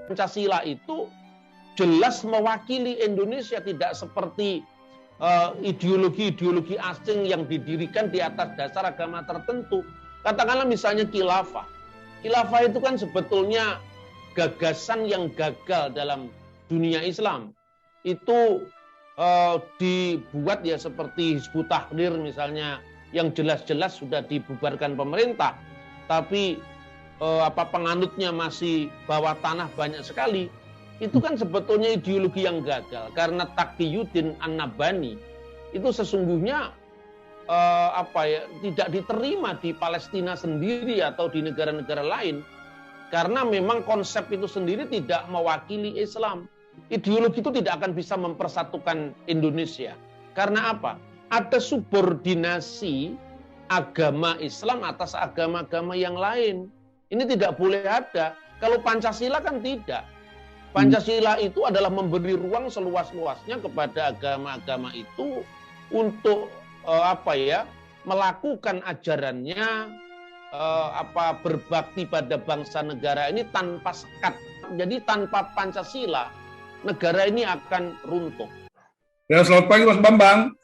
Pancasila itu jelas mewakili Indonesia, tidak seperti ideologi-ideologi asing yang didirikan di atas dasar agama tertentu. Katakanlah misalnya khilafah. Khilafah itu kan sebetulnya gagasan yang gagal dalam dunia Islam. Itu dibuat ya seperti Hizbut Tahrir misalnya, yang jelas-jelas sudah dibubarkan pemerintah, tapi penganutnya masih bawah tanah banyak sekali. Itu kan sebetulnya ideologi yang gagal, karena Taqiyuddin An-Nabhani itu sesungguhnya tidak diterima di Palestina sendiri atau di negara-negara lain, karena memang konsep itu sendiri tidak mewakili Islam. Ideologi itu tidak akan bisa mempersatukan Indonesia. Karena apa? Ada subordinasi agama Islam atas agama-agama yang lain. Ini tidak boleh ada. Kalau Pancasila kan tidak. Pancasila itu adalah memberi ruang seluas-luasnya kepada agama-agama itu untuk melakukan ajarannya, berbakti pada bangsa negara ini tanpa sekat. Jadi tanpa Pancasila negara ini akan runtuh. Ya, selamat pagi Mas Bambang.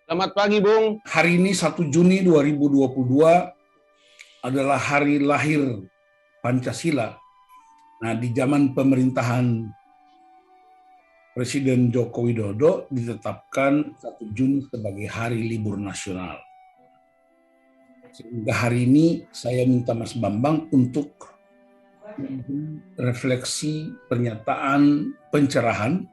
Selamat pagi Bung. Hari ini 1 Juni 2022 adalah hari lahir Pancasila. Nah, di zaman pemerintahan Presiden Joko Widodo ditetapkan 1 Juni sebagai hari libur nasional. Sehingga hari ini saya minta Mas Bambang untuk refleksi pernyataan pencerahan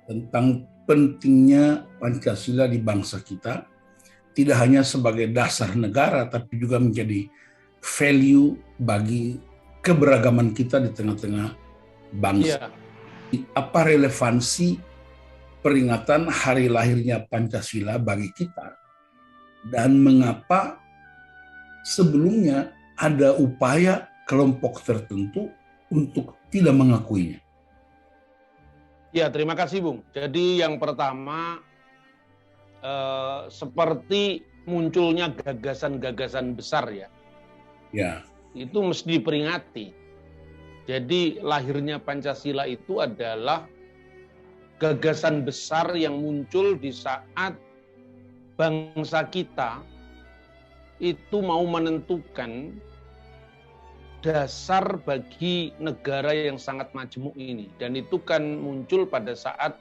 tentang pentingnya Pancasila di bangsa kita, tidak hanya sebagai dasar negara, tapi juga menjadi value bagi keberagaman kita di tengah-tengah bangsa. Apa relevansi peringatan hari lahirnya Pancasila bagi kita, dan mengapa sebelumnya ada upaya kelompok tertentu untuk tidak mengakuinya? Ya, terima kasih Bung. Jadi yang pertama, seperti munculnya gagasan-gagasan besar ya. Itu mesti diperingati. Jadi lahirnya Pancasila itu adalah gagasan besar yang muncul di saat bangsa kita itu mau menentukan dasar bagi negara yang sangat majemuk ini. Dan itu kan muncul pada saat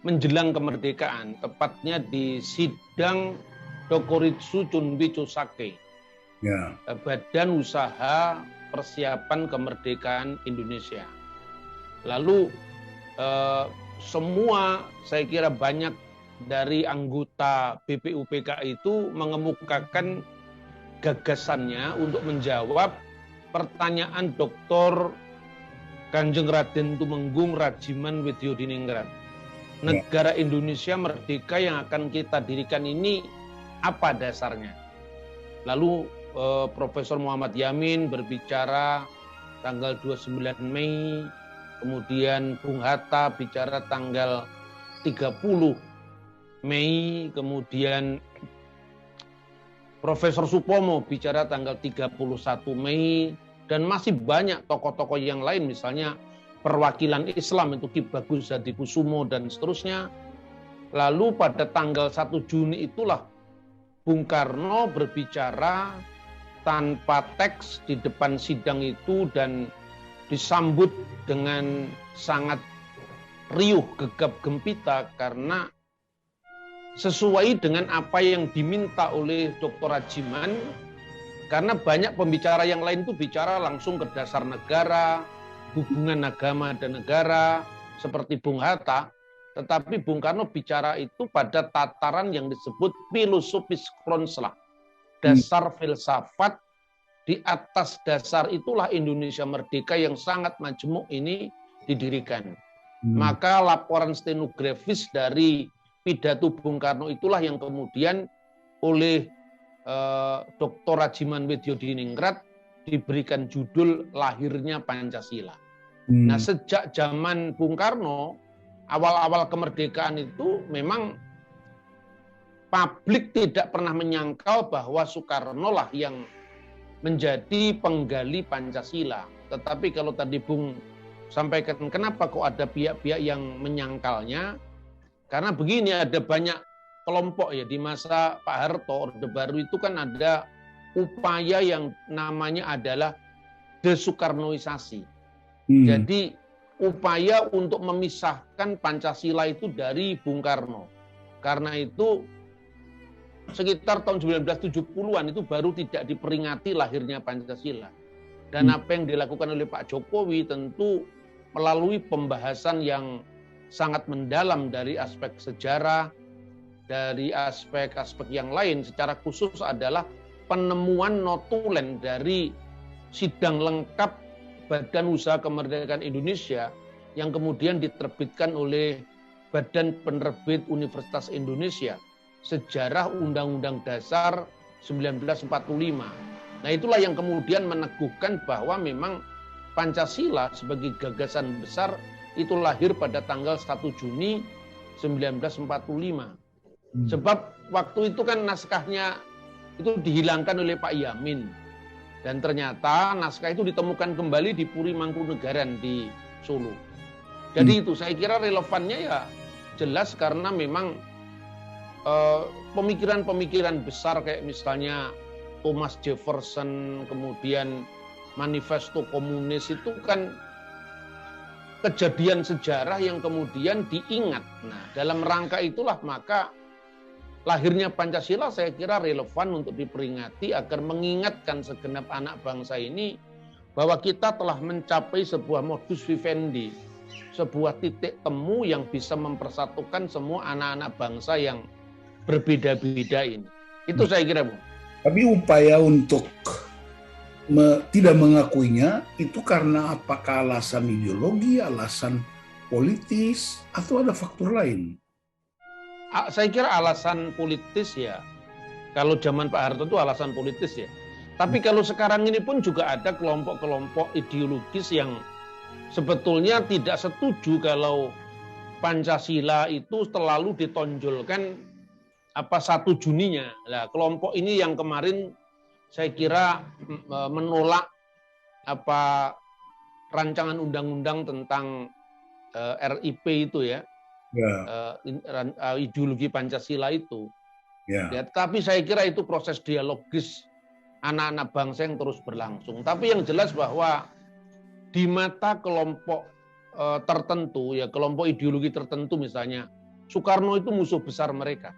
menjelang kemerdekaan, tepatnya di sidang Dokuritsu Chunbi Chosake. Badan Usaha Persiapan Kemerdekaan Indonesia. Lalu semua, saya kira banyak dari anggota BPUPK itu mengemukakan gagasannya untuk menjawab pertanyaan Dr. Kanjeng Raden Tumenggung Rajiman Widyodiningrat. Negara Indonesia merdeka yang akan kita dirikan ini apa dasarnya? Lalu Profesor Muhammad Yamin berbicara tanggal 29 Mei, kemudian Bung Hatta bicara tanggal 30 Mei, kemudian Profesor Supomo bicara tanggal 31 Mei, dan masih banyak tokoh-tokoh yang lain, misalnya perwakilan Islam itu Ki Bagus Hadikusumo dan seterusnya. Lalu pada tanggal 1 Juni itulah Bung Karno berbicara tanpa teks di depan sidang itu dan disambut dengan sangat riuh, gegap gempita, karena sesuai dengan apa yang diminta oleh Dr. Rajiman, karena banyak pembicara yang lain itu bicara langsung ke dasar negara, hubungan agama dan negara, seperti Bung Hatta, tetapi Bung Karno bicara itu pada tataran yang disebut filosofis kronslah, dasar filsafat. Di atas dasar itulah Indonesia merdeka yang sangat majemuk ini didirikan. Maka laporan stenografis dari pidato Bung Karno itulah yang kemudian oleh Dr. Rajiman Widyodiningrat diberikan judul Lahirnya Pancasila. Nah, sejak zaman Bung Karno, awal-awal kemerdekaan itu memang publik tidak pernah menyangkal bahwa Soekarno lah yang menjadi penggali Pancasila. Tetapi kalau tadi Bung sampaikan kenapa kok ada pihak-pihak yang menyangkalnya, karena begini, ada banyak kelompok ya di masa Pak Harto, Orde Baru itu kan ada upaya yang namanya adalah desoekarnoisasi. Jadi upaya untuk memisahkan Pancasila itu dari Bung Karno. Karena itu sekitar tahun 1970-an itu baru tidak diperingati lahirnya Pancasila. Dan apa yang dilakukan oleh Pak Jokowi tentu melalui pembahasan yang sangat mendalam dari aspek sejarah, dari aspek-aspek yang lain, secara khusus adalah penemuan notulen dari sidang lengkap Badan Usaha Kemerdekaan Indonesia yang kemudian diterbitkan oleh Badan Penerbit Universitas Indonesia, Sejarah Undang-Undang Dasar 1945. Nah, itulah yang kemudian meneguhkan bahwa memang Pancasila sebagai gagasan besar itu lahir pada tanggal 1 Juni 1945. Sebab waktu itu kan naskahnya itu dihilangkan oleh Pak Yamin. Dan ternyata naskah itu ditemukan kembali di Puri Mangkunegaran di Solo. Jadi itu saya kira relevannya ya jelas karena memang pemikiran-pemikiran besar kayak misalnya Thomas Jefferson, kemudian manifesto komunis itu kan kejadian sejarah yang kemudian diingat. Nah, dalam rangka itulah maka lahirnya Pancasila saya kira relevan untuk diperingati agar mengingatkan segenap anak bangsa ini bahwa kita telah mencapai sebuah modus vivendi, sebuah titik temu yang bisa mempersatukan semua anak-anak bangsa yang berbeda-beda ini. Itu saya kira, Bu. Tapi upaya untuk tidak mengakuinya itu karena apakah alasan ideologi, alasan politis, atau ada faktor lain? Saya kira alasan politis ya. Kalau zaman Pak Harto itu alasan politis ya. Tapi kalau sekarang ini pun juga ada kelompok-kelompok ideologis yang sebetulnya tidak setuju kalau Pancasila itu terlalu ditonjolkan 1 Juninya. Nah, kelompok ini yang kemarin saya kira menolak rancangan undang-undang tentang RIP itu ya. Ideologi Pancasila itu. Ya, tapi saya kira itu proses dialogis anak-anak bangsa yang terus berlangsung. Tapi yang jelas bahwa di mata kelompok tertentu, ya kelompok ideologi tertentu misalnya, Soekarno itu musuh besar mereka.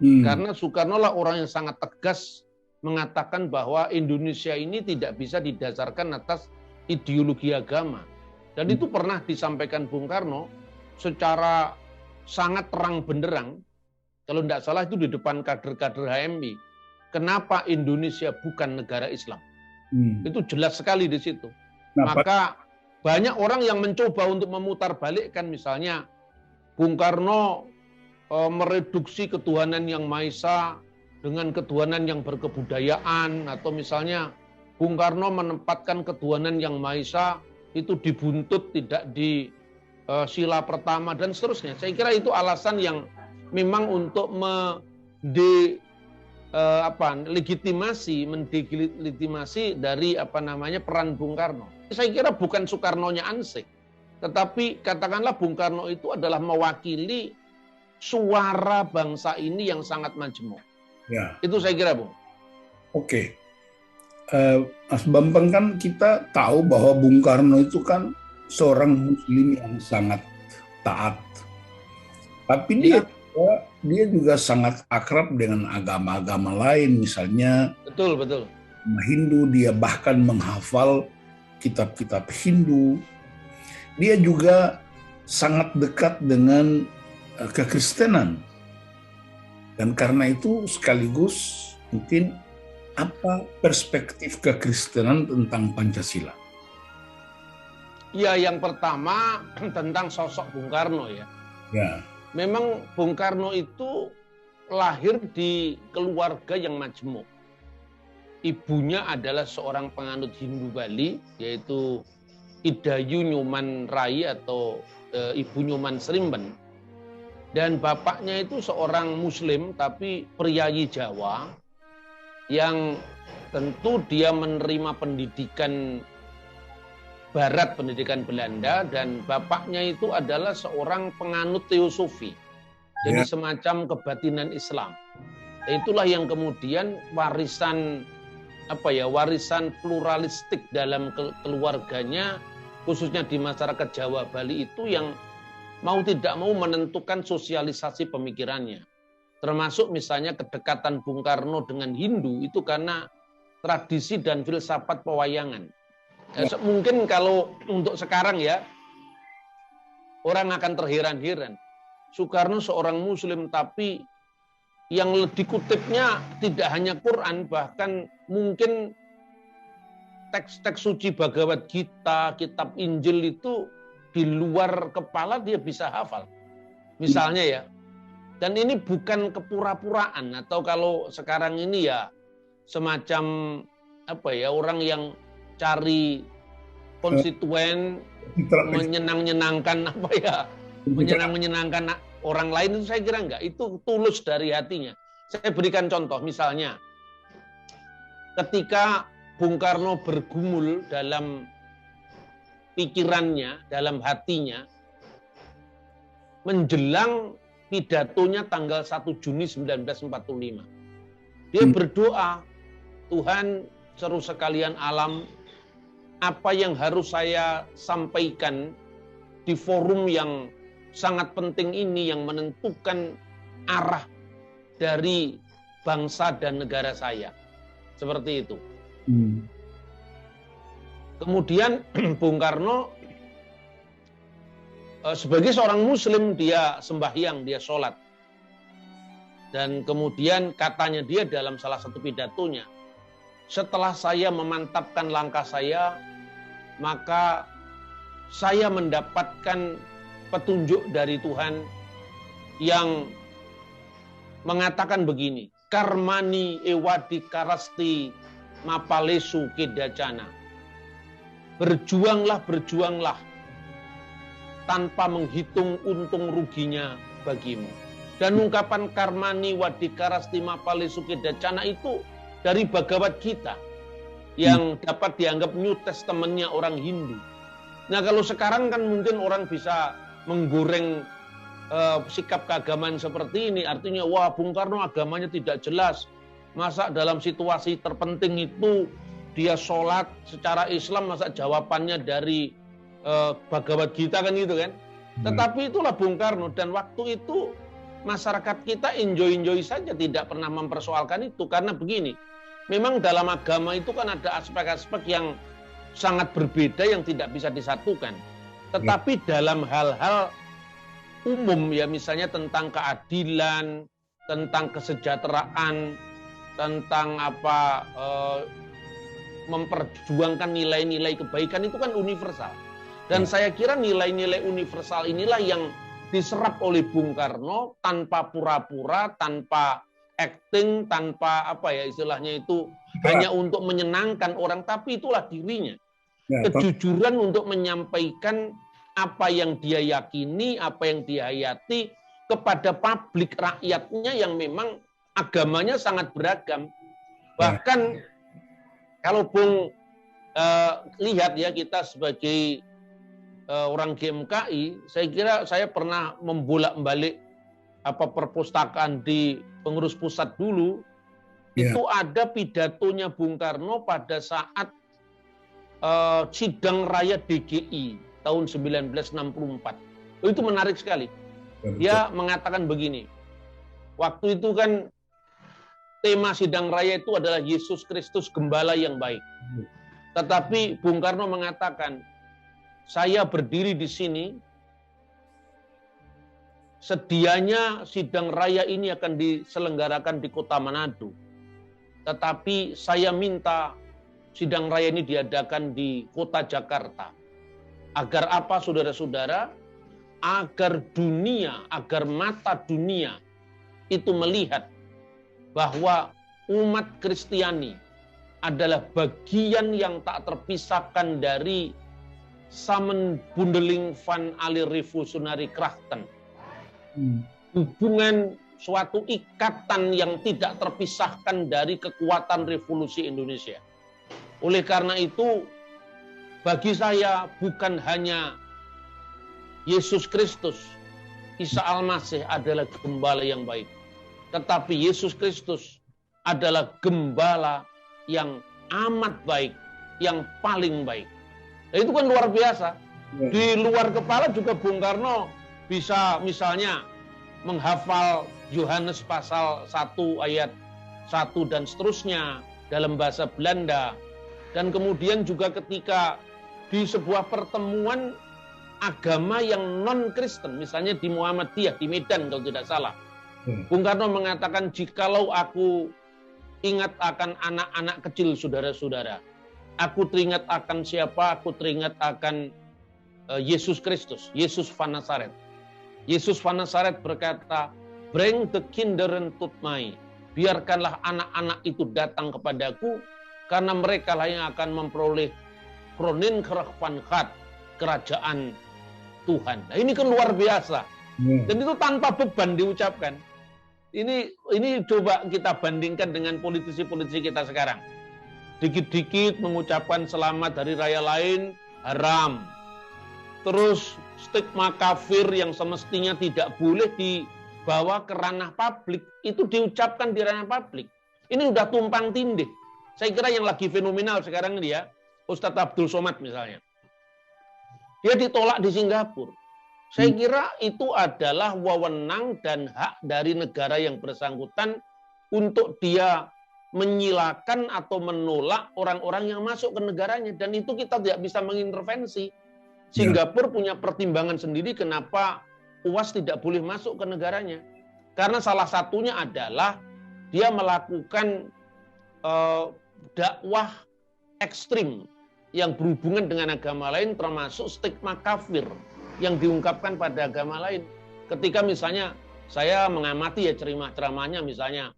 Karena Soekarno lah orang yang sangat tegas mengatakan bahwa Indonesia ini tidak bisa didasarkan atas ideologi agama. Dan itu pernah disampaikan Bung Karno secara sangat terang benderang, kalau tidak salah itu di depan kader-kader HMI. Kenapa Indonesia bukan negara Islam? Itu jelas sekali di situ. Maka banyak orang yang mencoba untuk memutarbalikkan, misalnya Bung Karno mereduksi ketuhanan yang Maha Esa dengan ketuhanan yang berkebudayaan, atau misalnya Bung Karno menempatkan ketuhanan yang Maha Esa itu dibuntut, tidak di sila pertama dan seterusnya. Saya kira itu alasan yang memang untuk mendelegitimasi dari peran Bung Karno. Saya kira bukan Soekarnonya ansih, tetapi katakanlah Bung Karno itu adalah mewakili suara bangsa ini yang sangat majemuk. Ya. Itu saya kira, Bung. Oke. Mas Bambang, kan kita tahu bahwa Bung Karno itu kan seorang Muslim yang sangat taat. Tapi dia juga sangat akrab dengan agama-agama lain, misalnya betul. Hindu, dia bahkan menghafal kitab-kitab Hindu. Dia juga sangat dekat dengan kekristenan. Dan karena itu sekaligus mungkin apa perspektif kekristenan tentang Pancasila? Ya, yang pertama tentang sosok Bung Karno ya. Memang Bung Karno itu lahir di keluarga yang majemuk. Ibunya adalah seorang penganut Hindu Bali, yaitu Idayu Nyoman Rai atau Ibu Nyoman Srimben. Dan bapaknya itu seorang Muslim tapi priayi Jawa yang tentu dia menerima pendidikan barat pendidikan Belanda, dan bapaknya itu adalah seorang penganut teosofi. Jadi semacam kebatinan Islam. Dan itulah yang kemudian warisan pluralistik dalam keluarganya, khususnya di masyarakat Jawa Bali itu, yang mau tidak mau menentukan sosialisasi pemikirannya. Termasuk misalnya kedekatan Bung Karno dengan Hindu itu karena tradisi dan filsafat pewayangan. Mungkin kalau untuk sekarang ya, orang akan terheran-heran. Soekarno seorang Muslim, tapi yang dikutipnya tidak hanya Quran, bahkan mungkin teks-teks suci Bhagavad Gita, kitab Injil itu di luar kepala dia bisa hafal. Misalnya ya. Dan ini bukan kepura-puraan, atau kalau sekarang ini ya semacam orang yang cari konstituen, menyenangkan orang lain, itu saya kira enggak. Itu tulus dari hatinya. Saya berikan contoh, misalnya ketika Bung Karno bergumul dalam pikirannya, dalam hatinya, menjelang pidatonya tanggal 1 Juni 1945. Dia berdoa, Tuhan seru sekalian alam, apa yang harus saya sampaikan di forum yang sangat penting ini, yang menentukan arah dari bangsa dan negara saya. Seperti itu. Kemudian Bung Karno sebagai seorang Muslim, dia sembahyang, dia sholat. Dan kemudian katanya dia dalam salah satu pidatonya, setelah saya memantapkan langkah saya, maka saya mendapatkan petunjuk dari Tuhan yang mengatakan begini, karmani ewadi karasti mapalesu kedacana. Berjuanglah tanpa menghitung untung ruginya bagimu. Dan ungkapan karmani wadikarasti mapalesu kedacana itu dari Bhagavad Gita, yang dapat dianggap New Testament-nya orang Hindu. Nah, kalau sekarang kan mungkin orang bisa menggoreng sikap keagamaan seperti ini, artinya wah, Bung Karno agamanya tidak jelas, masa dalam situasi terpenting itu dia sholat secara Islam, masa jawabannya dari Bhagavad Gita, kan gitu kan. Tetapi itulah Bung Karno, dan waktu itu masyarakat kita enjoy saja, tidak pernah mempersoalkan itu. Karena begini, memang dalam agama itu kan ada aspek-aspek yang sangat berbeda yang tidak bisa disatukan. Tetapi dalam hal-hal umum ya, misalnya tentang keadilan, tentang kesejahteraan, tentang memperjuangkan nilai-nilai kebaikan, itu kan universal. Dan saya kira nilai-nilai universal inilah yang diserap oleh Bung Karno tanpa pura-pura, tanpa acting, tanpa istilahnya itu hanya untuk menyenangkan orang, tapi itulah dirinya. Kejujuran untuk menyampaikan apa yang dia yakini, apa yang dia hayati kepada publik rakyatnya yang memang agamanya sangat beragam. Bahkan kalau Bung lihat ya, kita sebagai orang GMKI, saya kira saya pernah membolak-balik perpustakaan di pengurus pusat dulu. Itu ada pidatonya Bung Karno pada saat sidang raya DGI tahun 1964. Itu menarik sekali. Dia mengatakan begini, waktu itu kan tema sidang raya itu adalah Yesus Kristus Gembala yang baik. Tetapi Bung Karno mengatakan, saya berdiri di sini, sedianya sidang raya ini akan diselenggarakan di kota Manado. Tetapi saya minta sidang raya ini diadakan di kota Jakarta. Agar apa, saudara-saudara? Agar mata dunia itu melihat bahwa umat Kristiani adalah bagian yang tak terpisahkan dari Samenbundeling van alle revolutionary krachten. Hubungan suatu ikatan yang tidak terpisahkan dari kekuatan revolusi Indonesia. Oleh karena itu, bagi saya bukan hanya Yesus Kristus, Isa Al-Masih adalah gembala yang baik. Tetapi Yesus Kristus adalah gembala yang amat baik, yang paling baik. Nah, itu kan luar biasa. Di luar kepala juga Bung Karno bisa misalnya menghafal Yohanes pasal 1 ayat 1 dan seterusnya dalam bahasa Belanda. Dan kemudian juga ketika di sebuah pertemuan agama yang non-Kristen, misalnya di Muhammadiyah, di Medan kalau tidak salah. Bung Karno mengatakan, jikalau aku ingat akan anak-anak kecil saudara-saudara, aku teringat akan siapa? Aku teringat akan Yesus Kristus, Yesus van Nazaret. Yesus van Nazaret berkata, bring the kinderen tot mij. Biarkanlah anak-anak itu datang kepadaku, karena mereka lah yang akan memperoleh koninkrag van God, kerajaan Tuhan. Nah, ini kan luar biasa. Dan itu tanpa beban diucapkan. Ini coba kita bandingkan dengan politisi-politisi kita sekarang. Dikit-dikit mengucapkan selamat hari raya lain, haram. Terus stigma kafir yang semestinya tidak boleh dibawa ke ranah publik, itu diucapkan di ranah publik. Ini udah tumpang tindih. Saya kira yang lagi fenomenal sekarang ini ya, Ustadz Abdul Somad misalnya. Dia ditolak di Singapura. Saya kira itu adalah wewenang dan hak dari negara yang bersangkutan untuk dia menyilakan atau menolak orang-orang yang masuk ke negaranya. Dan itu kita tidak bisa mengintervensi. Singapura punya pertimbangan sendiri kenapa UAS tidak boleh masuk ke negaranya. Karena salah satunya adalah dia melakukan dakwah ekstrim yang berhubungan dengan agama lain, termasuk stigma kafir yang diungkapkan pada agama lain. Ketika misalnya saya mengamati ya ceramahnya, misalnya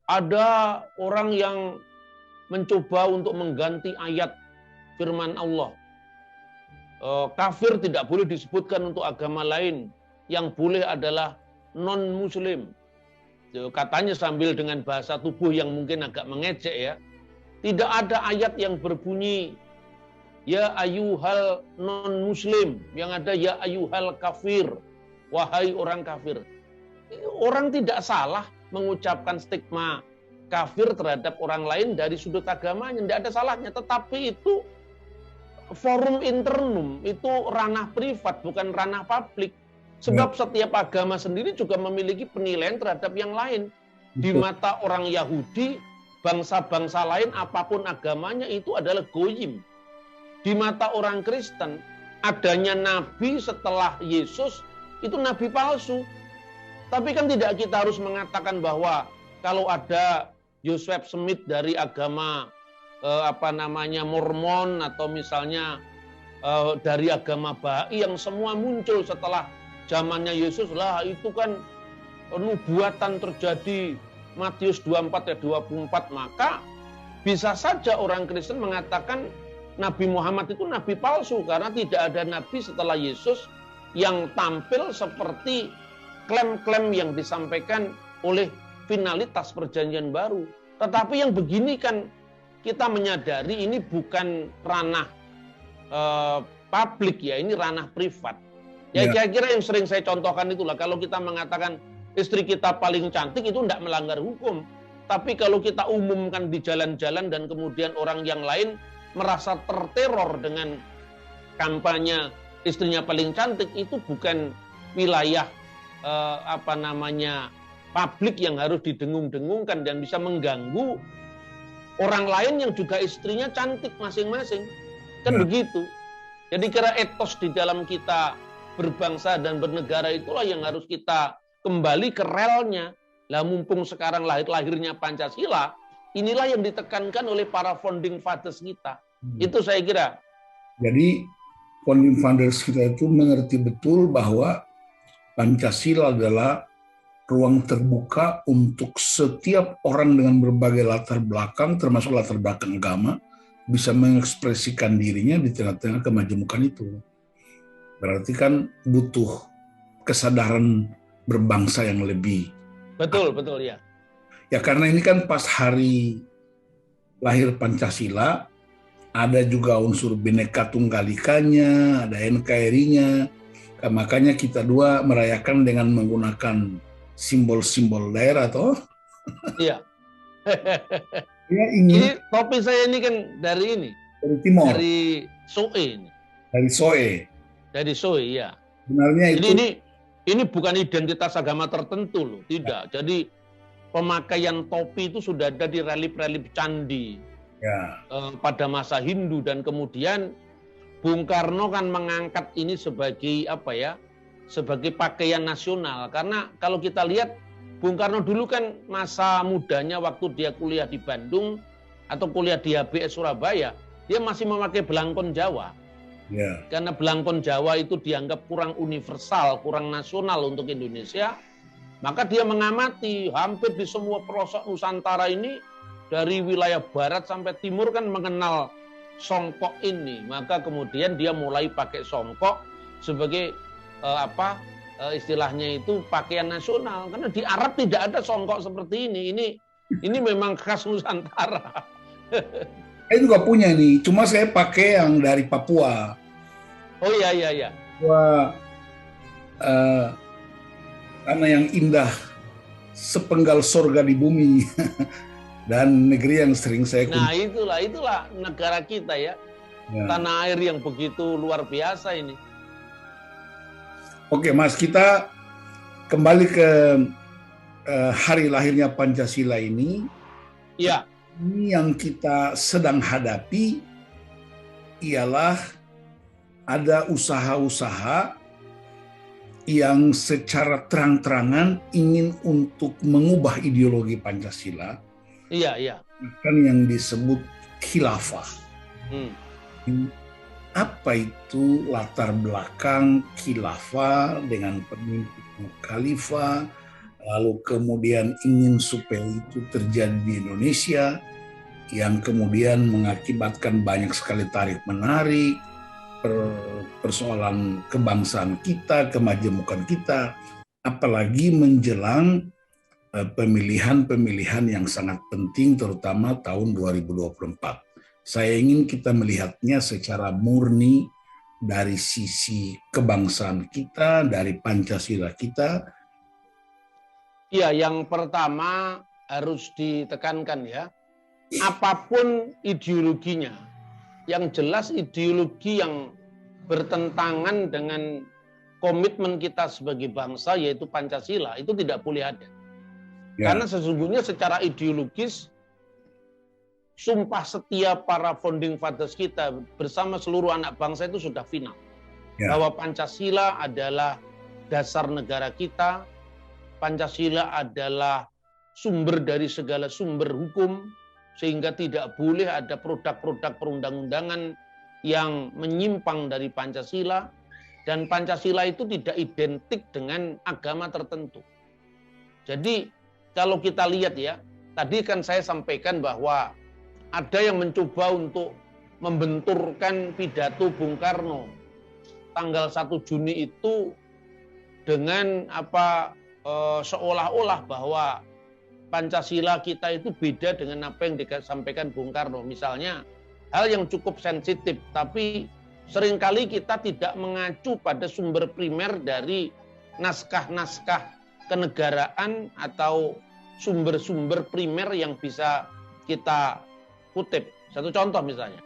ada orang yang mencoba untuk mengganti ayat firman Allah. Kafir tidak boleh disebutkan untuk agama lain, yang boleh adalah non-muslim. Katanya sambil dengan bahasa tubuh yang mungkin agak mengejek ya. Tidak ada ayat yang berbunyi ya ayyuhal non-muslim, yang ada ya ayyuhal kafir, wahai orang kafir. Orang tidak salah mengucapkan stigma kafir terhadap orang lain dari sudut agamanya, tidak ada salahnya. Tetapi itu forum internum, itu ranah privat, bukan ranah publik. Sebab setiap agama sendiri juga memiliki penilaian terhadap yang lain. Di mata orang Yahudi, bangsa-bangsa lain apapun agamanya itu adalah goyim. Di mata orang Kristen, adanya nabi setelah Yesus itu nabi palsu. Tapi kan tidak kita harus mengatakan bahwa kalau ada Joseph Smith dari agama Mormon, atau misalnya dari agama Bahai yang semua muncul setelah zamannya Yesus, lah itu kan nubuatan terjadi Matius 24 ayat 24, maka bisa saja orang Kristen mengatakan Nabi Muhammad itu nabi palsu karena tidak ada nabi setelah Yesus yang tampil seperti klaim-klaim yang disampaikan oleh finalitas perjanjian baru. Tetapi yang begini kan kita menyadari ini bukan ranah publik ya, ini ranah privat. Ya kira-kira yang sering saya contohkan itulah, kalau kita mengatakan istri kita paling cantik itu tidak melanggar hukum. Tapi kalau kita umumkan di jalan-jalan dan kemudian orang yang lain merasa terteror dengan kampanye istrinya paling cantik, itu bukan wilayah publik yang harus didengung-dengungkan dan bisa mengganggu orang lain yang juga istrinya cantik masing-masing. Kan begitu. Jadi kira etos di dalam kita berbangsa dan bernegara itulah yang harus kita kembali ke relnya. Lah mumpung sekarang lahirnya Pancasila, inilah yang ditekankan oleh para founding fathers kita. Itu saya kira. Jadi founding fathers kita itu mengerti betul bahwa Pancasila adalah ruang terbuka untuk setiap orang dengan berbagai latar belakang, termasuk latar belakang agama, bisa mengekspresikan dirinya di tengah-tengah kemajemukan itu. Berarti kan butuh kesadaran berbangsa yang lebih. Betul ya. Ya karena ini kan pas hari lahir Pancasila, ada juga unsur Bhinneka Tunggal Ikanya, ada NKRI-nya. Makanya kita dua merayakan dengan menggunakan simbol-simbol daerah, toh. Iya. Dia ingin Ini topi saya ini kan dari ini, dari Timor, dari Soe ini. dari Soe. Dari Soe, ya. Sebenarnya Jadi itu ini bukan identitas agama tertentu loh, tidak. Jadi pemakaian topi itu sudah ada di relif-relif candi ya, pada masa Hindu, dan kemudian Bung Karno kan mengangkat ini sebagai apa ya? Sebagai pakaian nasional. Karena kalau kita lihat Bung Karno dulu kan masa mudanya waktu dia kuliah di Bandung atau kuliah di HBS Surabaya, dia masih memakai belangkon Jawa. ya. Karena belangkon Jawa itu dianggap kurang universal, kurang nasional untuk Indonesia, maka dia mengamati hampir di semua pelosok Nusantara ini, dari wilayah barat sampai timur kan mengenal songkok ini. Maka kemudian dia mulai pakai songkok sebagai istilahnya itu pakaian nasional. Karena di Arab tidak ada songkok seperti ini. Ini memang khas Nusantara. Saya juga punya nih, cuma saya pakai yang dari Papua. Oh iya, iya, iya. Papua, karena yang indah, sepenggal sorga di bumi, dan negeri yang sering saya kunjungi. Nah itulah negara kita ya. Ya. Tanah air yang begitu luar biasa ini. Oke Mas, kita kembali ke hari lahirnya Pancasila ini. Ya. Ini yang kita sedang hadapi ialah ada usaha-usaha yang secara terang-terangan ingin untuk mengubah ideologi Pancasila. Iya, iya. Bahkan yang disebut khilafah. Apa itu latar belakang khilafah dengan pemimpin khalifah, lalu kemudian ingin supaya itu terjadi di Indonesia, yang kemudian mengakibatkan banyak sekali tarik-menarik, persoalan kebangsaan kita, kemajemukan kita, apalagi menjelang pemilihan-pemilihan yang sangat penting, terutama tahun 2024. Saya ingin kita melihatnya secara murni dari sisi kebangsaan kita, dari Pancasila kita. Ya, yang pertama harus ditekankan ya, apapun ideologinya, yang jelas ideologi yang bertentangan dengan komitmen kita sebagai bangsa, yaitu Pancasila, itu tidak boleh ada. Ya. Karena sesungguhnya secara ideologis, sumpah setia para founding fathers kita bersama seluruh anak bangsa itu sudah final. Ya. Bahwa Pancasila adalah dasar negara kita, Pancasila adalah sumber dari segala sumber hukum, sehingga tidak boleh ada produk-produk perundang-undangan yang menyimpang dari Pancasila, dan Pancasila itu tidak identik dengan agama tertentu. Jadi kalau kita lihat ya, tadi kan saya sampaikan bahwa ada yang mencoba untuk membenturkan pidato Bung Karno tanggal 1 Juni itu dengan seolah-olah bahwa Pancasila kita itu beda dengan apa yang disampaikan Bung Karno. Misalnya hal yang cukup sensitif, tapi seringkali kita tidak mengacu pada sumber primer dari naskah-naskah kenegaraan atau sumber-sumber primer yang bisa kita kutip. Satu contoh misalnya,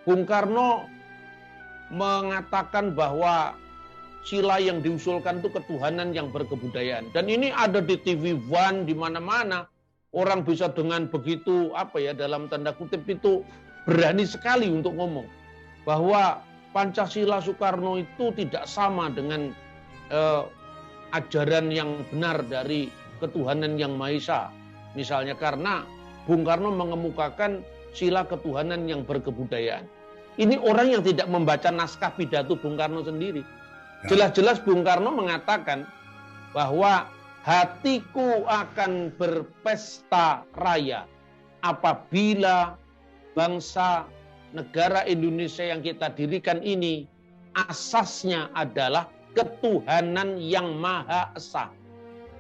Bung Karno mengatakan bahwa sila yang diusulkan itu ketuhanan yang berkebudayaan. Dan ini ada di TV One, di mana-mana. Orang bisa dengan begitu, dalam tanda kutip itu, berani sekali untuk ngomong. Bahwa Pancasila Soekarno itu tidak sama dengan ajaran yang benar dari ketuhanan yang Maha Esa. Misalnya karena Bung Karno mengemukakan sila ketuhanan yang berkebudayaan. Ini orang yang tidak membaca naskah pidato Bung Karno sendiri. Jelas-jelas Bung Karno mengatakan bahwa hatiku akan berpesta raya apabila bangsa negara Indonesia yang kita dirikan ini asasnya adalah ketuhanan yang Maha Esa.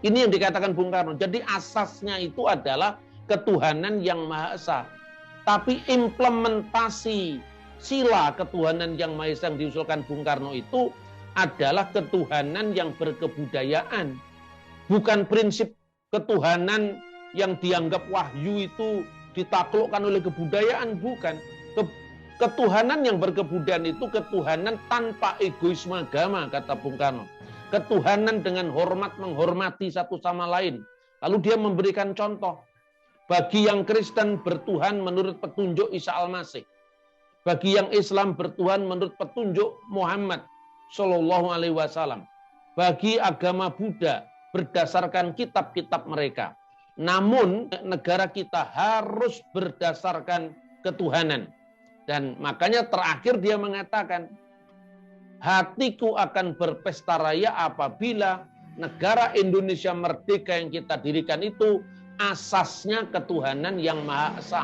Ini yang dikatakan Bung Karno. Jadi asasnya itu adalah ketuhanan yang Maha Esa. Tapi implementasi sila ketuhanan yang Maha Esa yang diusulkan Bung Karno itu adalah ketuhanan yang berkebudayaan. Bukan prinsip ketuhanan yang dianggap wahyu itu ditaklukkan oleh kebudayaan, bukan. Ketuhanan yang berkebudayaan itu ketuhanan tanpa egoisme agama, kata Bung Karno. Ketuhanan dengan hormat menghormati satu sama lain. Lalu dia memberikan contoh. Bagi yang Kristen bertuhan menurut petunjuk Isa Al-Masih. Bagi yang Islam bertuhan menurut petunjuk Muhammad Shallallahu Alaihi Wasallam. Bagi agama Buddha berdasarkan kitab-kitab mereka. Namun negara kita harus berdasarkan ketuhanan. Dan makanya terakhir dia mengatakan, hatiku akan berpesta raya apabila negara Indonesia merdeka yang kita dirikan itu asasnya ketuhanan yang Maha Esa.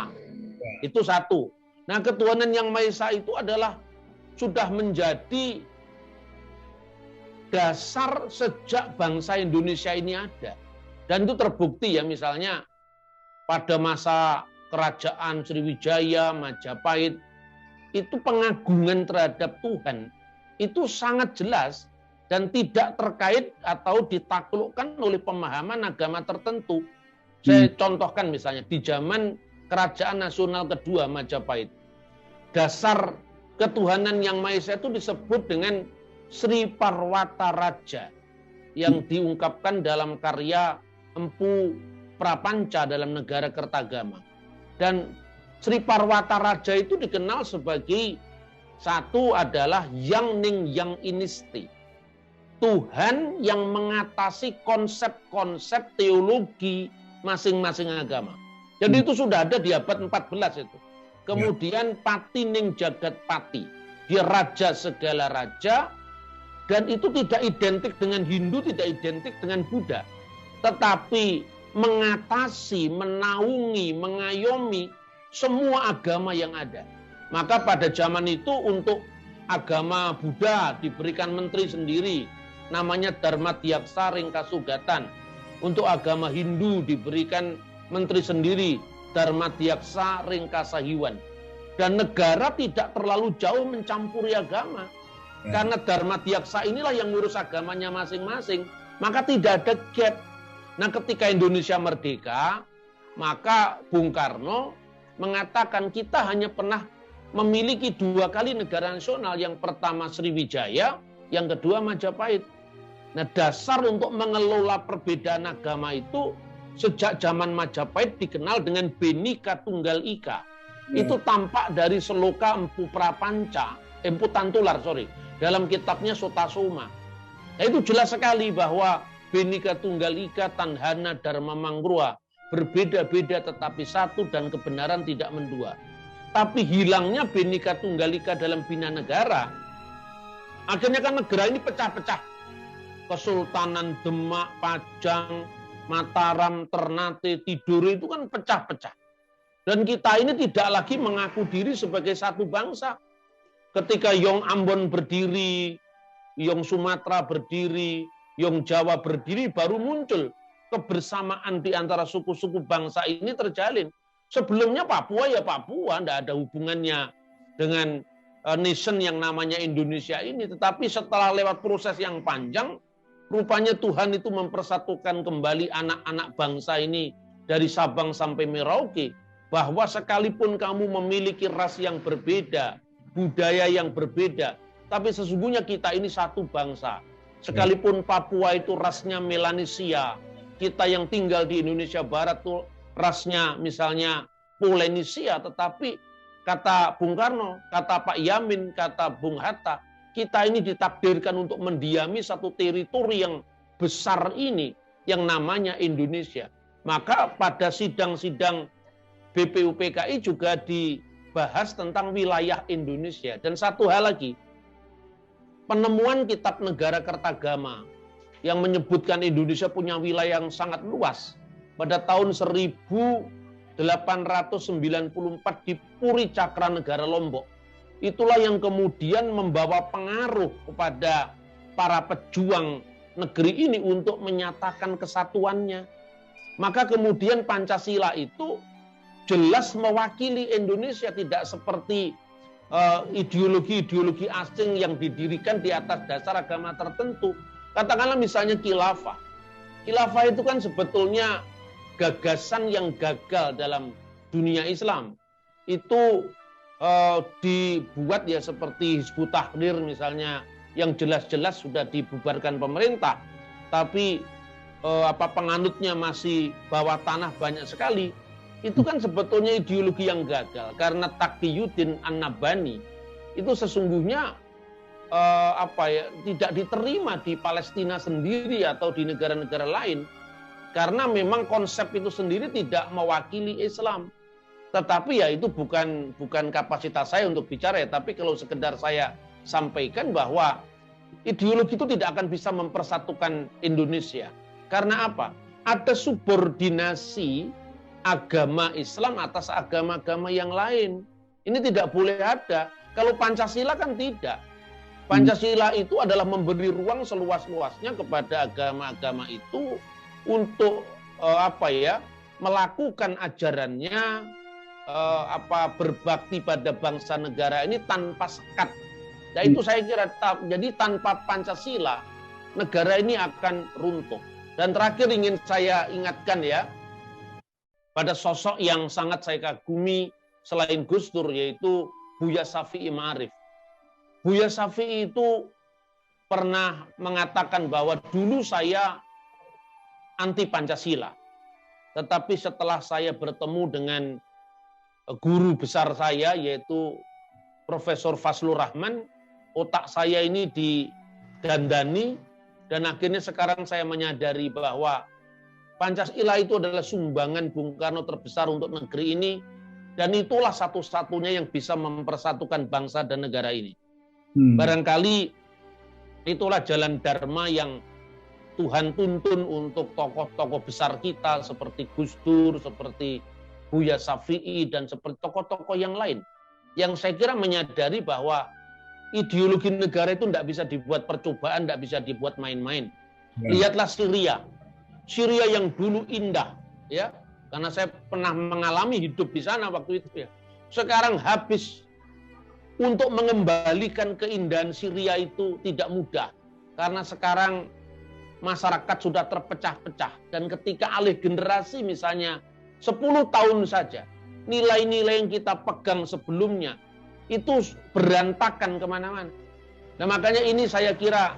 Itu satu. Nah, ketuhanan yang Maha Esa itu adalah sudah menjadi dasar sejak bangsa Indonesia ini ada. Dan itu terbukti ya, misalnya pada masa kerajaan Sriwijaya, Majapahit, itu pengagungan terhadap Tuhan itu sangat jelas dan tidak terkait atau ditaklukkan oleh pemahaman agama tertentu. Saya contohkan misalnya di zaman Kerajaan Nasional Kedua Majapahit, dasar ketuhanan yang Maha Esa itu disebut dengan Sri Parwata Raja yang diungkapkan dalam karya Empu Prapanca dalam Negara Kertagama. Dan Sri Parwata Raja itu dikenal sebagai satu adalah Yang Ning Yang Inisti. Tuhan yang mengatasi konsep-konsep teologi masing-masing agama. Jadi itu sudah ada di abad 14 itu. Kemudian Pati Ning Jagat Pati. Dia raja segala raja. Dan itu tidak identik dengan Hindu, tidak identik dengan Buddha. Tetapi mengatasi, menaungi, mengayomi semua agama yang ada. Maka pada zaman itu untuk agama Buddha diberikan menteri sendiri. Namanya Dharmadhyaksa Ringkasugatan. Untuk agama Hindu diberikan menteri sendiri. Dharmadhyaksa Ringkasahiwan. Dan negara tidak terlalu jauh mencampuri agama. Karena Dharmadhyaksa inilah yang ngurus agamanya masing-masing. Maka tidak ada gap. Nah, ketika Indonesia merdeka, maka Bung Karno mengatakan kita hanya pernah memiliki 2 kali negara nasional. Yang pertama Sriwijaya, yang kedua Majapahit. Nah, dasar untuk mengelola perbedaan agama itu sejak zaman Majapahit dikenal dengan Bhinneka Tunggal Ika. Itu tampak dari seloka Empu Prapanca, Empu Tantular, dalam kitabnya Sotasoma. Nah, itu jelas sekali bahwa Bhinneka Tunggal Ika, Tanhana, Dharma Mangrua berbeda-beda tetapi satu dan kebenaran tidak mendua. Tapi hilangnya Bhinneka Tunggal Ika dalam bina negara, akhirnya kan negara ini pecah-pecah. Kesultanan Demak, Pajang, Mataram, Ternate, Tidore itu kan pecah-pecah. Dan kita ini tidak lagi mengaku diri sebagai satu bangsa. Ketika Yong Ambon berdiri, Yong Sumatera berdiri, Yong Jawa berdiri, baru muncul kebersamaan di antara suku-suku bangsa ini terjalin. Sebelumnya Papua ya Papua, tidak ada hubungannya dengan nation yang namanya Indonesia ini. Tetapi setelah lewat proses yang panjang, rupanya Tuhan itu mempersatukan kembali anak-anak bangsa ini dari Sabang sampai Merauke. Bahwa sekalipun kamu memiliki ras yang berbeda, budaya yang berbeda, tapi sesungguhnya kita ini satu bangsa. Sekalipun Papua itu rasnya Melanesia, kita yang tinggal di Indonesia Barat itu rasnya misalnya Polynesia, tetapi kata Bung Karno, kata Pak Yamin, kata Bung Hatta, kita ini ditakdirkan untuk mendiami satu teritori yang besar ini, yang namanya Indonesia. Maka pada sidang-sidang BPUPKI juga dibahas tentang wilayah Indonesia. Dan satu hal lagi, penemuan kitab Negara Kertagama yang menyebutkan Indonesia punya wilayah yang sangat luas pada tahun 1894 di Puri Cakra Negara Lombok. Itulah yang kemudian membawa pengaruh kepada para pejuang negeri ini untuk menyatakan kesatuannya. Maka kemudian Pancasila itu jelas mewakili Indonesia, tidak seperti ideologi-ideologi asing yang didirikan di atas dasar agama tertentu. Katakanlah misalnya khilafah. Khilafah itu kan sebetulnya gagasan yang gagal dalam dunia Islam. Itu dibuat ya seperti Hizbut Tahrir misalnya, yang jelas-jelas sudah dibubarkan pemerintah, tapi penganutnya masih bawah tanah banyak sekali. Itu kan sebetulnya ideologi yang gagal, karena Taqiyuddin An-Nabhani itu sesungguhnya tidak diterima di Palestina sendiri atau di negara-negara lain, karena memang konsep itu sendiri tidak mewakili Islam. Tetapi ya itu bukan kapasitas saya untuk bicara ya, tapi kalau sekedar saya sampaikan bahwa ideologi itu tidak akan bisa mempersatukan Indonesia. Karena apa? Ada subordinasi agama Islam atas agama-agama yang lain. Ini tidak boleh ada. Kalau Pancasila kan tidak. Pancasila itu adalah memberi ruang seluas-luasnya kepada agama-agama itu untuk melakukan ajarannya, berbakti pada bangsa negara ini tanpa sekat. Ya itu saya kira, jadi tanpa Pancasila negara ini akan runtuh. Dan terakhir ingin saya ingatkan ya, pada sosok yang sangat saya kagumi selain Gus Dur, yaitu Buya Syafi'i Ma'arif. Buya Syafi'i itu pernah mengatakan bahwa dulu saya anti Pancasila. Tetapi setelah saya bertemu dengan guru besar saya, yaitu Profesor Fazlur Rahman, otak saya ini digandani, dan akhirnya sekarang saya menyadari bahwa Pancasila itu adalah sumbangan Bung Karno terbesar untuk negeri ini, dan itulah satu-satunya yang bisa mempersatukan bangsa dan negara ini. Barangkali itulah jalan dharma yang Tuhan tuntun untuk tokoh-tokoh besar kita seperti Gus Dur, seperti Buya Syafi'i, dan seperti tokoh-tokoh yang lain. Yang saya kira menyadari bahwa ideologi negara itu tidak bisa dibuat percobaan, tidak bisa dibuat main-main. Lihatlah Syria. Syria yang dulu indah, ya, karena saya pernah mengalami hidup di sana waktu itu ya. Sekarang habis. Untuk mengembalikan keindahan Syria itu tidak mudah, karena sekarang masyarakat sudah terpecah-pecah, dan ketika alih generasi misalnya 10 tahun saja, nilai-nilai yang kita pegang sebelumnya itu berantakan kemana-mana. Nah makanya ini saya kira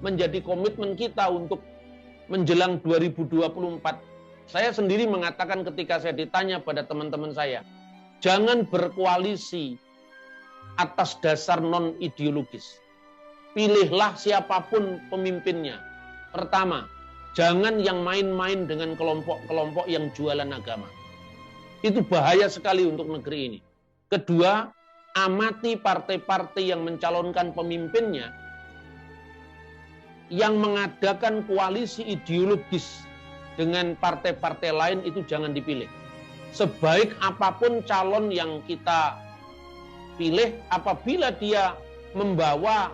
menjadi komitmen kita untuk menjelang 2024. Saya sendiri mengatakan ketika saya ditanya pada teman-teman saya, jangan berkoalisi atas dasar non-ideologis. Pilihlah siapapun pemimpinnya. Pertama, jangan yang main-main dengan kelompok-kelompok yang jualan agama. Itu bahaya sekali untuk negeri ini. Kedua, amati partai-partai yang mencalonkan pemimpinnya yang mengadakan koalisi ideologis dengan partai-partai lain, itu jangan dipilih. Sebaik apapun calon yang kita pilih, apabila dia membawa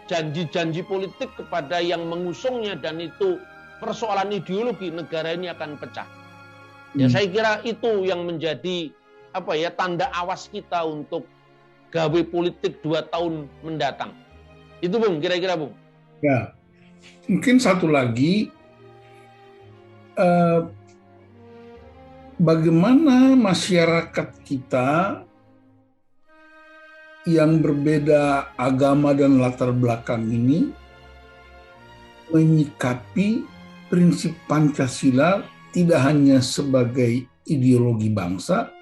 janji-janji politik kepada yang mengusungnya dan itu persoalan ideologi, negara ini akan pecah. Ya saya kira itu yang menjadi tanda awas kita untuk gawe politik 2 tahun mendatang. Itu Bung, kira-kira Bung. Ya, mungkin satu lagi, bagaimana masyarakat kita yang berbeda agama dan latar belakang ini menyikapi prinsip Pancasila tidak hanya sebagai ideologi bangsa,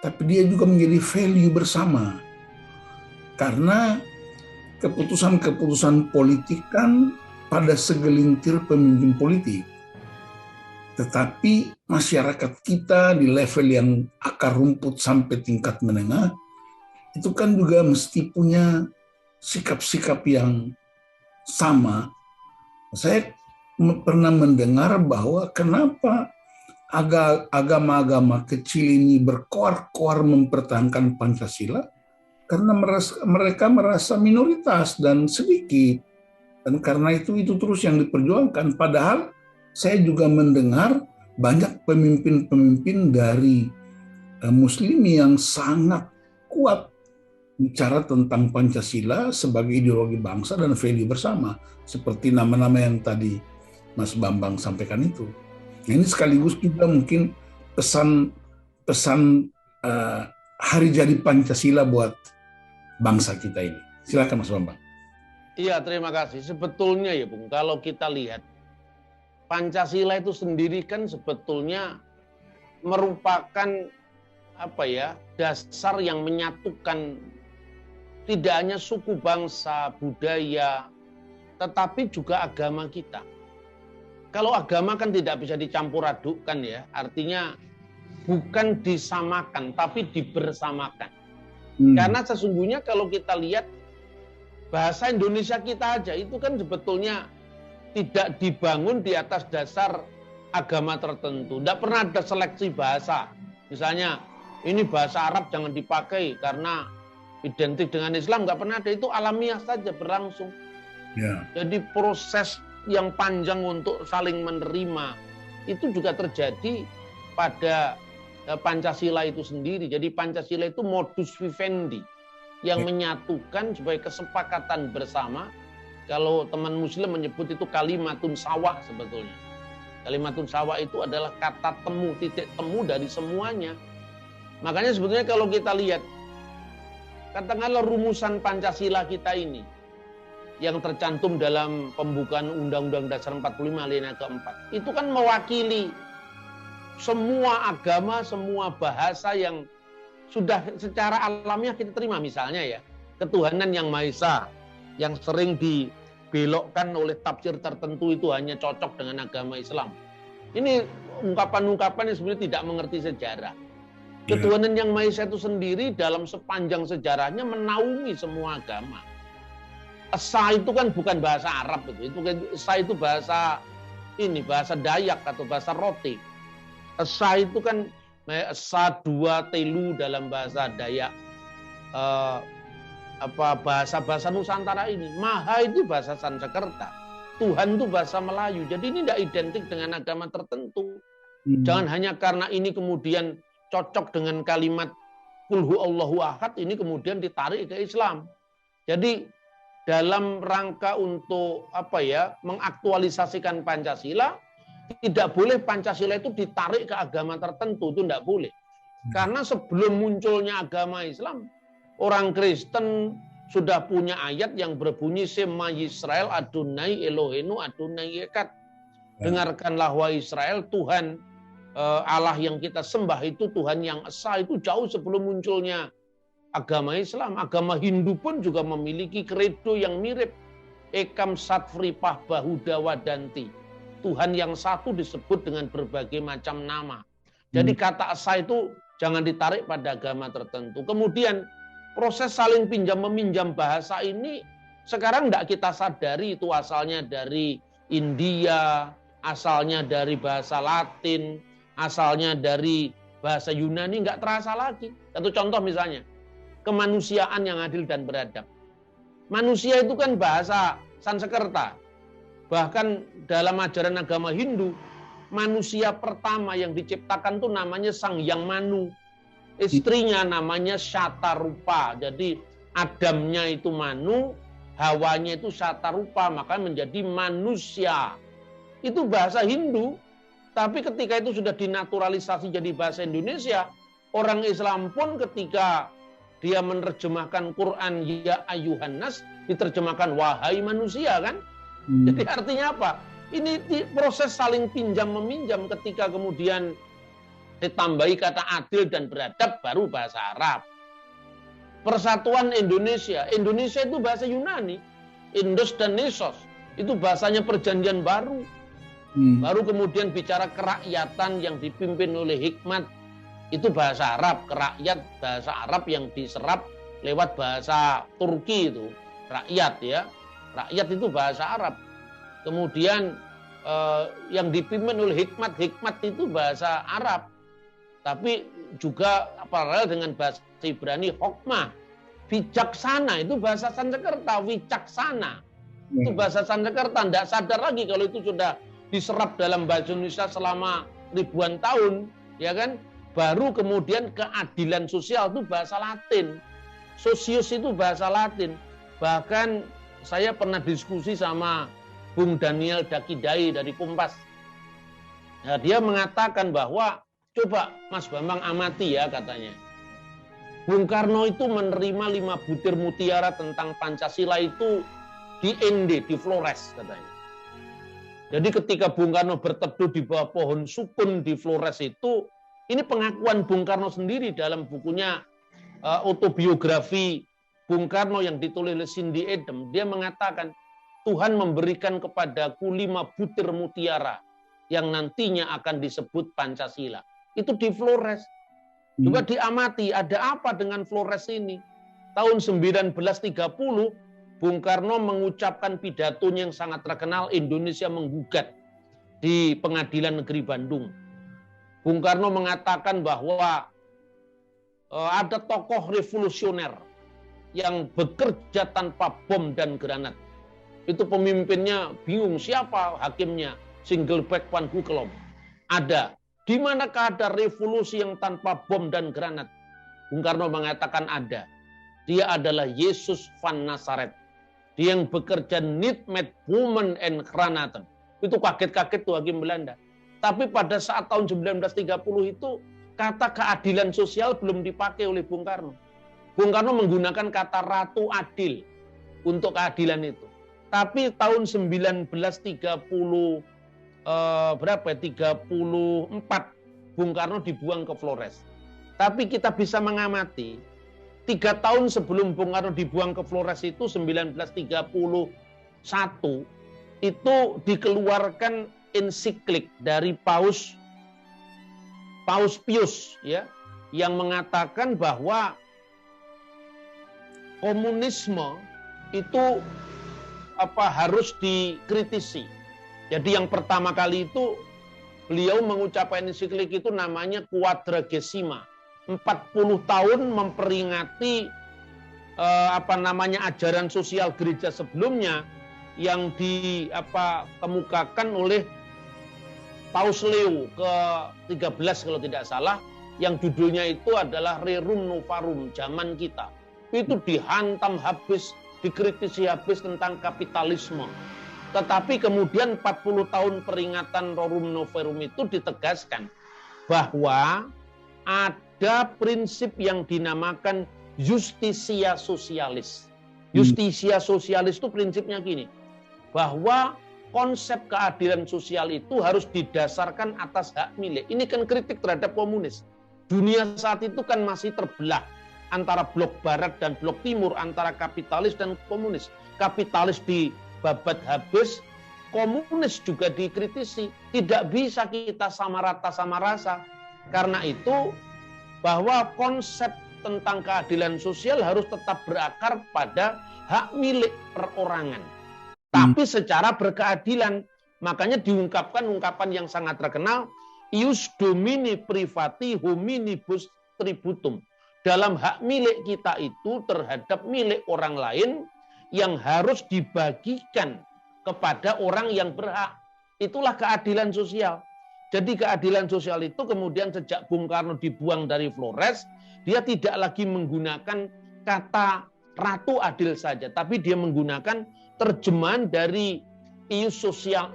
tapi dia juga menjadi value bersama. Karena keputusan-keputusan politik kan pada segelintir pemimpin politik. Tetapi masyarakat kita di level yang akar rumput sampai tingkat menengah, itu kan juga mesti punya sikap-sikap yang sama. Saya pernah mendengar bahwa kenapa agama-agama kecil ini berkoar-koar mempertahankan Pancasila, karena mereka merasa minoritas dan sedikit. Dan karena itu terus yang diperjuangkan. Padahal saya juga mendengar banyak pemimpin-pemimpin dari Muslim yang sangat kuat bicara tentang Pancasila sebagai ideologi bangsa dan value bersama, seperti nama-nama yang tadi Mas Bambang sampaikan itu. Nah, ini sekaligus juga mungkin pesan hari jadi Pancasila buat bangsa kita ini. Silakan Mas Bambang. Iya, terima kasih. Sebetulnya ya Bung, kalau kita lihat Pancasila itu sendiri kan sebetulnya merupakan dasar yang menyatukan tidak hanya suku, bangsa, budaya, tetapi juga agama kita. Kalau agama kan tidak bisa dicampur adukkan ya, artinya bukan disamakan, tapi dibersamakan. Karena sesungguhnya kalau kita lihat bahasa Indonesia kita aja itu kan sebetulnya tidak dibangun di atas dasar agama tertentu. Tidak pernah ada seleksi bahasa. Misalnya ini bahasa Arab jangan dipakai karena identik dengan Islam, nggak pernah ada. Itu alamiah saja berlangsung. Yeah. Jadi proses yang panjang untuk saling menerima itu juga terjadi pada Pancasila itu sendiri. Jadi Pancasila itu modus vivendi yang menyatukan sebagai kesepakatan bersama. Kalau teman Muslim menyebut itu kalimatun sawa sebetulnya. Kalimatun sawa itu adalah kata temu, titik temu dari semuanya. Makanya sebetulnya kalau kita lihat, katakanlah rumusan Pancasila kita ini, yang tercantum dalam pembukaan Undang-Undang Dasar 45 alinea keempat, itu kan mewakili semua agama, semua bahasa yang sudah secara alamiah kita terima. Misalnya ya, ketuhanan yang Maha Esa, yang sering dibelokkan oleh tafsir tertentu itu hanya cocok dengan agama Islam. Ini ungkapan-ungkapan yang sebenarnya tidak mengerti sejarah. Ketuhanan yang Maha Esa itu sendiri dalam sepanjang sejarahnya menaungi semua agama. Esa itu kan bukan bahasa Arab itu Esa itu bahasa Dayak atau bahasa Roti. Esa itu kan Esa dua telu dalam bahasa Dayak. Bahasa Nusantara ini. Maha itu bahasa Sanskerta. Tuhan itu bahasa Melayu. Jadi ini tidak identik dengan agama tertentu. Jangan hanya karena ini kemudian cocok dengan kalimat Qul huwallahu ahad, ini kemudian ditarik ke Islam. Jadi dalam rangka untuk mengaktualisasikan Pancasila, tidak boleh Pancasila itu ditarik ke agama tertentu, itu tidak boleh. Karena sebelum munculnya agama Islam, orang Kristen sudah punya ayat yang berbunyi Shema Yisrael Adonai Eloheinu Adonai Echad. Dengarkanlah wahai Israel, Tuhan Allah yang kita sembah itu Tuhan yang esa, itu jauh sebelum munculnya agama Islam. Agama Hindu pun juga memiliki kredo yang mirip. Ekam Satfri Pahbahuda Wadanti. Tuhan yang satu disebut dengan berbagai macam nama. Jadi kata esa itu jangan ditarik pada agama tertentu. Kemudian proses saling pinjam meminjam bahasa ini sekarang tidak kita sadari itu asalnya dari India, asalnya dari bahasa Latin, asalnya dari bahasa Yunani, nggak terasa lagi. Satu contoh misalnya, kemanusiaan yang adil dan beradab. Manusia itu kan bahasa Sanskerta. Bahkan dalam ajaran agama Hindu, manusia pertama yang diciptakan itu namanya Sang Yang Manu. Istrinya namanya Shatarupa. Jadi Adamnya itu Manu, Hawanya itu Shatarupa, maka menjadi manusia. Itu bahasa Hindu. Tapi ketika itu sudah dinaturalisasi jadi bahasa Indonesia, orang Islam pun ketika dia menerjemahkan Quran ya ayyuhan nas, diterjemahkan wahai manusia kan? Jadi artinya apa? Ini proses saling pinjam meminjam, ketika kemudian ditambahi kata adil dan beradab baru bahasa Arab. Persatuan Indonesia. Indonesia itu bahasa Yunani. Indos dan Nesos. Itu bahasanya perjanjian baru. Baru kemudian bicara kerakyatan yang dipimpin oleh hikmat, itu bahasa Arab. Kerakyat bahasa Arab yang diserap lewat bahasa Turki itu. Rakyat ya. Rakyat itu bahasa Arab. Kemudian yang dipimpin oleh hikmat, hikmat itu bahasa Arab. Tapi juga paralel dengan bahasa Ibrani, hokmah. Bijaksana itu bahasa Sanskerta, wicaksana. Itu bahasa Sanskerta. Tidak sadar lagi kalau itu sudah diserap dalam bahasa Indonesia selama ribuan tahun, ya kan? Baru kemudian keadilan sosial itu bahasa Latin. Sosius itu bahasa Latin. Bahkan saya pernah diskusi sama Bung Daniel Dakidai dari Kompas. Nah, dia mengatakan bahwa, coba Mas Bambang amati ya katanya. Bung Karno itu menerima 5 butir mutiara tentang Pancasila itu di Ende, di Flores katanya. Jadi ketika Bung Karno berteduh di bawah pohon sukun di Flores itu, ini pengakuan Bung Karno sendiri dalam bukunya autobiografi Bung Karno yang ditulis oleh Cindy Adams. Dia mengatakan, Tuhan memberikan kepadaku 5 butir mutiara yang nantinya akan disebut Pancasila. Itu di Flores. Coba diamati, ada apa dengan Flores ini? Tahun 1930, Bung Karno mengucapkan pidatonya yang sangat terkenal, Indonesia menggugat di Pengadilan Negeri Bandung. Bung Karno mengatakan bahwa ada tokoh revolusioner yang bekerja tanpa bom dan granat. Itu pemimpinnya bingung, siapa hakimnya? Singleback Van Hukelom. Ada. Di manakah ada revolusi yang tanpa bom dan granat? Bung Karno mengatakan ada. Dia adalah Yesus van Nazaret. Dia yang bekerja niet met women and granaten. Itu kaget-kaget tuh hakim Belanda. Tapi pada saat tahun 1930 itu kata keadilan sosial belum dipakai oleh Bung Karno. Bung Karno menggunakan kata Ratu Adil untuk keadilan itu. Tapi tahun 1934 Bung Karno dibuang ke Flores. Tapi kita bisa mengamati 3 tahun sebelum Bung Karno dibuang ke Flores itu 1931 itu dikeluarkan ensiklik dari Paus Pius ya, yang mengatakan bahwa komunisme itu harus dikritisi. Jadi yang pertama kali itu beliau mengucapkan ensiklik itu namanya Quadragesima. 40 tahun memperingati ajaran sosial gereja sebelumnya yang dikemukakan oleh Paus Leo ke-13 kalau tidak salah, yang judulnya itu adalah Rerum Novarum, zaman kita. Itu dihantam habis, dikritisi habis tentang kapitalisme. Tetapi kemudian 40 tahun peringatan Rerum Novarum itu ditegaskan bahwa ada prinsip yang dinamakan justisia sosialis. Justisia sosialis itu prinsipnya gini, bahwa konsep keadilan sosial itu harus didasarkan atas hak milik. Ini kan kritik terhadap komunis. Dunia saat itu kan masih terbelah antara blok barat dan blok timur, antara kapitalis dan komunis. Kapitalis dibabat habis, komunis juga dikritisi. Tidak bisa kita sama rata sama rasa. Karena itu bahwa konsep tentang keadilan sosial harus tetap berakar pada hak milik perorangan. Tapi secara berkeadilan. Makanya diungkapkan ungkapan yang sangat terkenal, ius domini privati hominibus tributum. Dalam hak milik kita itu terhadap milik orang lain yang harus dibagikan kepada orang yang berhak. Itulah keadilan sosial. Jadi keadilan sosial itu kemudian sejak Bung Karno dibuang dari Flores, dia tidak lagi menggunakan kata Ratu Adil saja, tapi dia menggunakan terjemahan dari ius sosial,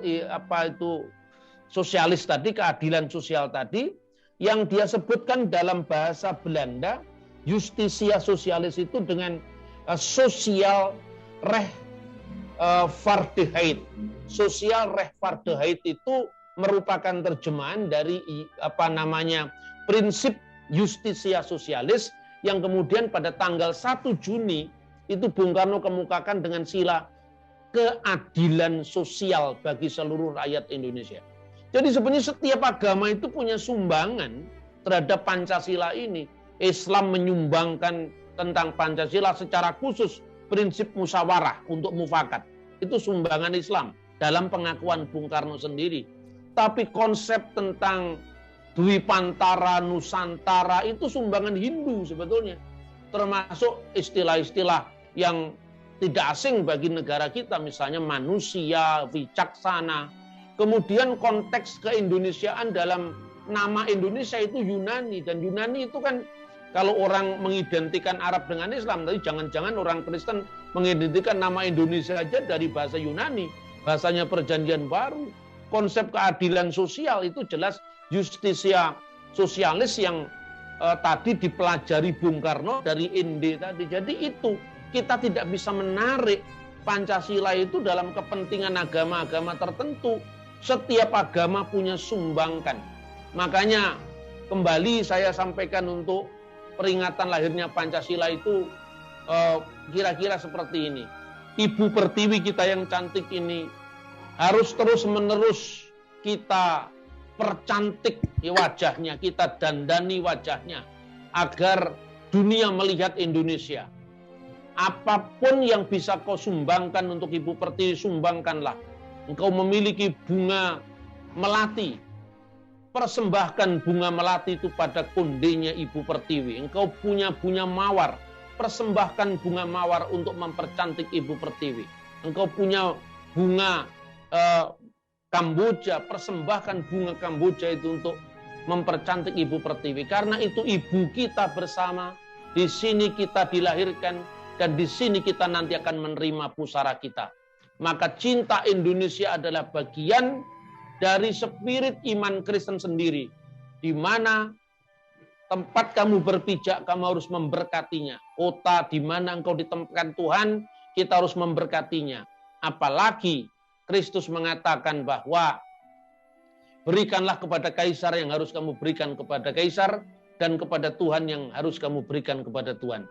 sosialis tadi, keadilan sosial tadi, yang dia sebutkan dalam bahasa Belanda, justisia sosialis itu dengan sosial rechtvaardigheid. Sosial rechtvaardigheid itu merupakan terjemahan dari prinsip justisia sosialis yang kemudian pada tanggal 1 Juni itu Bung Karno kemukakan dengan sila keadilan sosial bagi seluruh rakyat Indonesia. Jadi sebenarnya setiap agama itu punya sumbangan terhadap Pancasila ini. Islam menyumbangkan tentang Pancasila secara khusus prinsip musyawarah untuk mufakat. Itu sumbangan Islam dalam pengakuan Bung Karno sendiri. Tapi konsep tentang Dwipantara, Nusantara itu sumbangan Hindu sebetulnya. Termasuk istilah-istilah yang tidak asing bagi negara kita, misalnya manusia, wicaksana. Kemudian konteks keindonesiaan dalam nama Indonesia itu Yunani, dan Yunani itu kan kalau orang mengidentikan Arab dengan Islam, tapi jangan-jangan orang Kristen mengidentikan nama Indonesia aja dari bahasa Yunani, bahasanya Perjanjian Baru. Konsep keadilan sosial itu jelas justisia sosialis yang tadi dipelajari Bung Karno dari Inde tadi. Jadi itu kita tidak bisa menarik Pancasila itu dalam kepentingan agama-agama tertentu. Setiap agama punya sumbangkan. Makanya kembali saya sampaikan untuk peringatan lahirnya Pancasila itu kira-kira seperti ini. Ibu Pertiwi kita yang cantik ini harus terus-menerus kita percantik wajahnya, kita dandani wajahnya agar dunia melihat Indonesia. Apapun yang bisa kau sumbangkan untuk Ibu Pertiwi, sumbangkanlah. Engkau memiliki bunga melati, persembahkan bunga melati itu pada kondenya Ibu Pertiwi. Engkau punya bunga mawar, persembahkan bunga mawar untuk mempercantik Ibu Pertiwi. Engkau punya bunga Kamboja, persembahkan bunga Kamboja itu untuk mempercantik Ibu Pertiwi. Karena itu ibu kita bersama, di sini kita dilahirkan, dan di sini kita nanti akan menerima pusara kita. Maka cinta Indonesia adalah bagian dari spirit iman Kristen sendiri. Di mana tempat kamu berpijak, kamu harus memberkatinya. Kota di mana engkau ditempatkan Tuhan, kita harus memberkatinya. Apalagi Kristus mengatakan bahwa berikanlah kepada kaisar yang harus kamu berikan kepada kaisar, dan kepada Tuhan yang harus kamu berikan kepada Tuhan.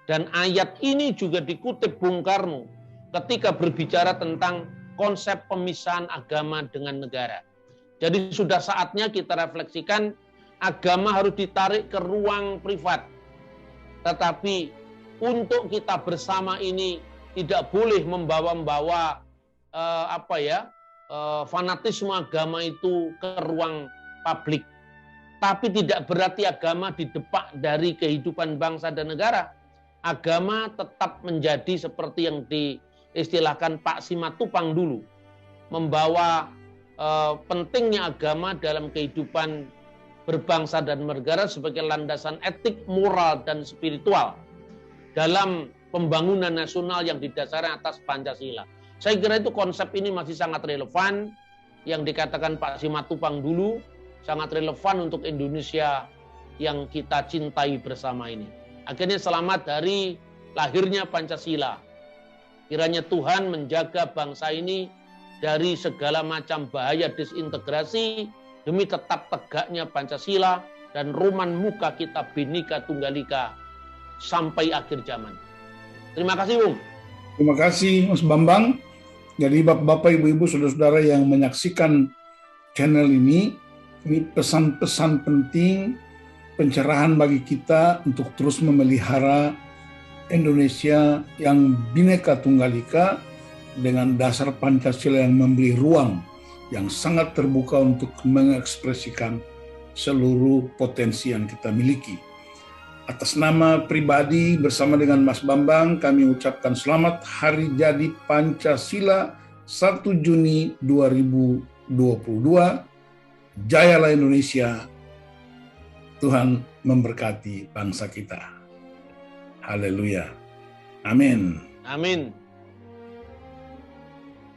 Dan ayat ini juga dikutip Bung Karno ketika berbicara tentang konsep pemisahan agama dengan negara. Jadi sudah saatnya kita refleksikan, agama harus ditarik ke ruang privat. Tetapi untuk kita bersama ini tidak boleh membawa-bawa fanatisme agama itu ke ruang publik. Tapi tidak berarti agama didepak dari kehidupan bangsa dan negara. Agama tetap menjadi seperti yang diistilahkan Pak Simatupang dulu, membawa pentingnya agama dalam kehidupan berbangsa dan bernegara sebagai landasan etik, moral, dan spiritual dalam pembangunan nasional yang didasari atas Pancasila. Saya kira itu konsep ini masih sangat relevan, yang dikatakan Pak Simatupang dulu, sangat relevan untuk Indonesia yang kita cintai bersama ini. Akhirnya selamat dari lahirnya Pancasila. Kiranya Tuhan menjaga bangsa ini dari segala macam bahaya disintegrasi demi tetap tegaknya Pancasila dan roman muka kita Bhinneka Tunggal Ika sampai akhir zaman. Terima kasih, Bung. Terima kasih, Mas Bambang. Jadi Bapak, Ibu-Ibu, Saudara-saudara yang menyaksikan channel ini pesan-pesan penting, pencerahan bagi kita untuk terus memelihara Indonesia yang Bhinneka Tunggal Ika dengan dasar Pancasila yang memberi ruang yang sangat terbuka untuk mengekspresikan seluruh potensi yang kita miliki. Atas nama pribadi bersama dengan Mas Bambang, kami ucapkan selamat Hari Jadi Pancasila 1 Juni 2022. Jayalah Indonesia. Tuhan memberkati bangsa kita. Haleluya. Amin. Amin.